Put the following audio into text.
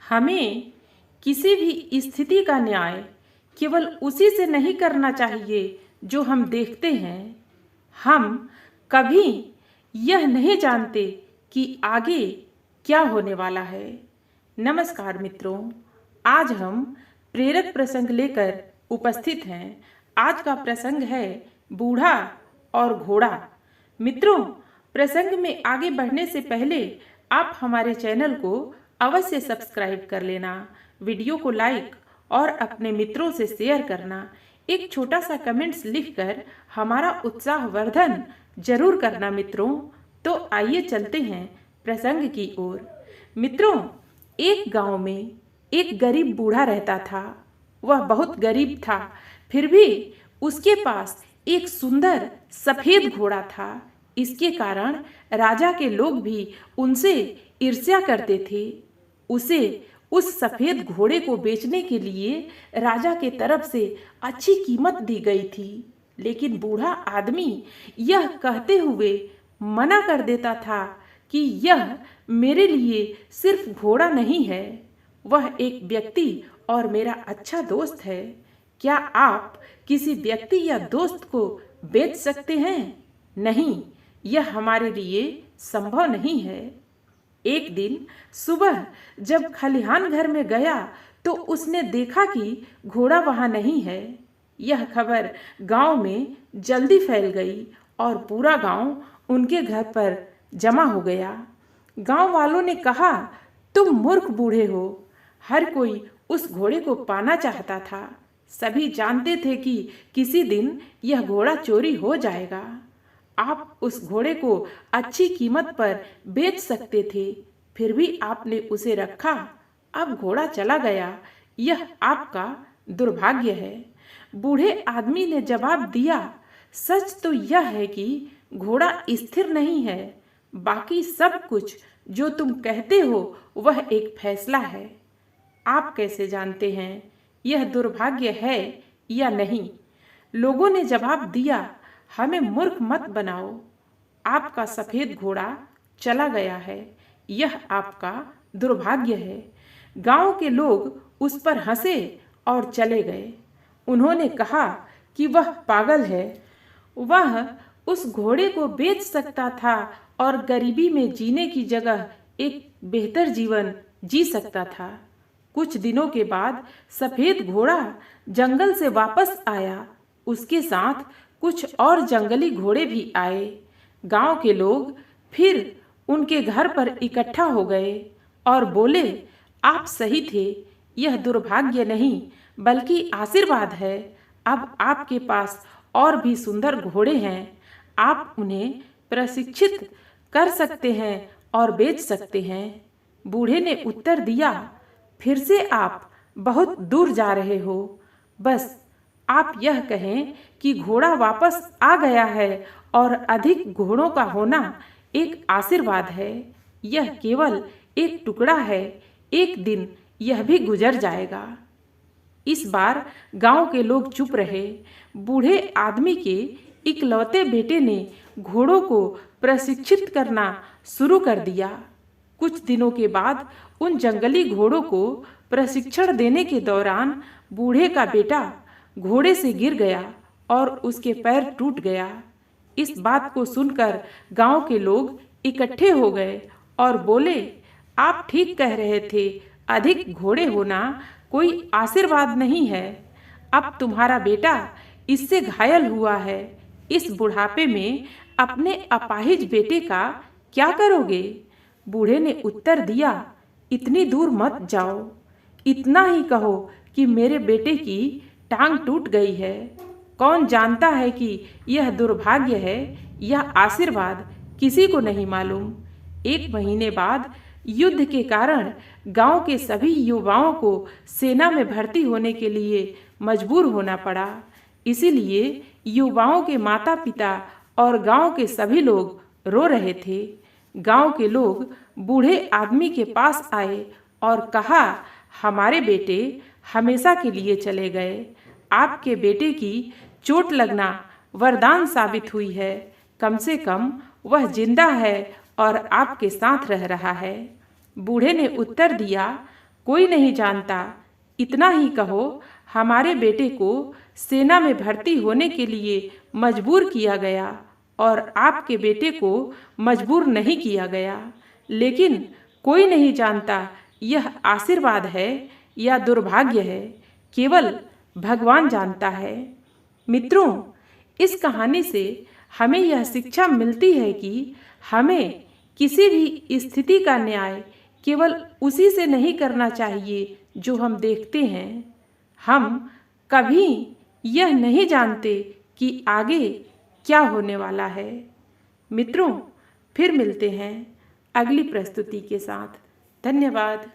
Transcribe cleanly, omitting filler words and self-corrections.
हमें किसी भी स्थिति का न्याय केवल उसी से नहीं करना चाहिए जो हम देखते हैं। हम कभी यह नहीं जानते कि आगे क्या होने वाला है। नमस्कार मित्रों, आज हम प्रेरक प्रसंग लेकर उपस्थित हैं। आज का प्रसंग है बूढ़ा और घोड़ा। मित्रों, प्रसंग में आगे बढ़ने से पहले आप हमारे चैनल को अवश्य सब्सक्राइब कर लेना, वीडियो को लाइक और अपने मित्रों से शेयर करना। एक छोटा सा कमेंट्स लिखकर हमारा उत्साहवर्धन जरूर करना मित्रों। तो आइए चलते हैं प्रसंग की ओर। मित्रों, एक गांव में एक गरीब बूढ़ा रहता था। वह बहुत गरीब था, फिर भी उसके पास एक सुंदर सफेद घोड़ा था। इसके कारण राजा के लोग भी उनसे ईर्ष्या करते थे। उसे उस सफेद घोड़े को बेचने के लिए राजा के तरफ से अच्छी कीमत दी गई थी, लेकिन बूढ़ा आदमी यह कहते हुए मना कर देता था कि यह मेरे लिए सिर्फ घोड़ा नहीं है, वह एक व्यक्ति और मेरा अच्छा दोस्त है। क्या आप किसी व्यक्ति या दोस्त को बेच सकते हैं? नहीं, यह हमारे लिए संभव नहीं है। एक दिन सुबह जब खलिहान घर में गया तो उसने देखा कि घोड़ा वहां नहीं है। यह खबर गांव में जल्दी फैल गई और पूरा गांव उनके घर पर जमा हो गया। गांव वालों ने कहा, तुम मूर्ख बूढ़े हो। हर कोई उस घोड़े को पाना चाहता था। सभी जानते थे कि किसी दिन यह घोड़ा चोरी हो जाएगा। आप उस घोड़े को अच्छी कीमत पर बेच सकते थे, फिर भी आपने उसे रखा। अब घोड़ा चला गया, यह आपका दुर्भाग्य है। बूढ़े आदमी ने जवाब दिया, सच तो यह है कि घोड़ा स्थिर नहीं है। बाकी सब कुछ जो तुम कहते हो वह एक फैसला है। आप कैसे जानते हैं यह दुर्भाग्य है या नहीं? लोगों ने जवाब दिया, हमें मूर्ख मत बनाओ। आपका सफेद घोड़ा चला गया है, यह आपका दुर्भाग्य है। गांव के लोग उस पर हंसे और चले गए। उन्होंने कहा कि वह पागल है। वह उस घोड़े को बेच सकता था और गरीबी में जीने की जगह एक बेहतर जीवन जी सकता था। कुछ दिनों के बाद सफेद घोड़ा जंगल से वापस आया। उसके साथ कुछ और जंगली घोड़े भी आए। गांव के लोग फिर उनके घर पर इकट्ठा हो गए और बोले, आप सही थे, यह दुर्भाग्य नहीं बल्कि आशीर्वाद है। अब आपके पास और भी सुंदर घोड़े हैं, आप उन्हें प्रशिक्षित कर सकते हैं और बेच सकते हैं। बूढ़े ने उत्तर दिया, फिर से आप बहुत दूर जा रहे हो। बस आप यह कहें कि घोड़ा वापस आ गया है और अधिक घोड़ों का होना एक आशीर्वाद है। यह केवल एक टुकड़ा है, एक दिन यह भी गुजर जाएगा। इस बार गांव के लोग चुप रहे। बूढ़े आदमी के इकलौते बेटे ने घोड़ों को प्रशिक्षित करना शुरू कर दिया। कुछ दिनों के बाद उन जंगली घोड़ों को प्रशिक्षण देने के दौरान बूढ़े का बेटा घोड़े से गिर गया और उसके पैर टूट गया। इस बात को सुनकर गांव के लोग इकट्ठे हो गए और बोले, आप ठीक कह रहे थे, अधिक घोड़े होना कोई आशीर्वाद नहीं है। अब तुम्हारा बेटा इससे घायल हुआ है। इस बुढ़ापे में अपने अपाहिज बेटे का क्या करोगे? बूढ़े ने उत्तर दिया, इतनी दूर मत जाओ, इतना ही कहो कि मेरे बेटे की टांग टूट गई है। कौन जानता है कि यह दुर्भाग्य है या आशीर्वाद, किसी को नहीं मालूम। एक महीने बाद युद्ध के कारण गांव के सभी युवाओं को सेना में भर्ती होने के लिए मजबूर होना पड़ा। इसीलिए युवाओं के माता पिता और गांव के सभी लोग रो रहे थे। गांव के लोग बूढ़े आदमी के पास आए और कहा, हमारे बेटे हमेशा के लिए चले गए। आपके बेटे की चोट लगना वरदान साबित हुई है। कम से कम वह जिंदा है और आपके साथ रह रहा है। बूढ़े ने उत्तर दिया, कोई नहीं जानता। इतना ही कहो, हमारे बेटे को सेना में भर्ती होने के लिए मजबूर किया गया और आपके बेटे को मजबूर नहीं किया गया। लेकिन कोई नहीं जानता यह आशीर्वाद है या दुर्भाग्य है, केवल भगवान जानता है। मित्रों, इस कहानी से हमें यह शिक्षा मिलती है कि हमें किसी भी स्थिति का न्याय केवल उसी से नहीं करना चाहिए जो हम देखते हैं। हम कभी यह नहीं जानते कि आगे क्या होने वाला है। मित्रों, फिर मिलते हैं अगली प्रस्तुति के साथ। धन्यवाद।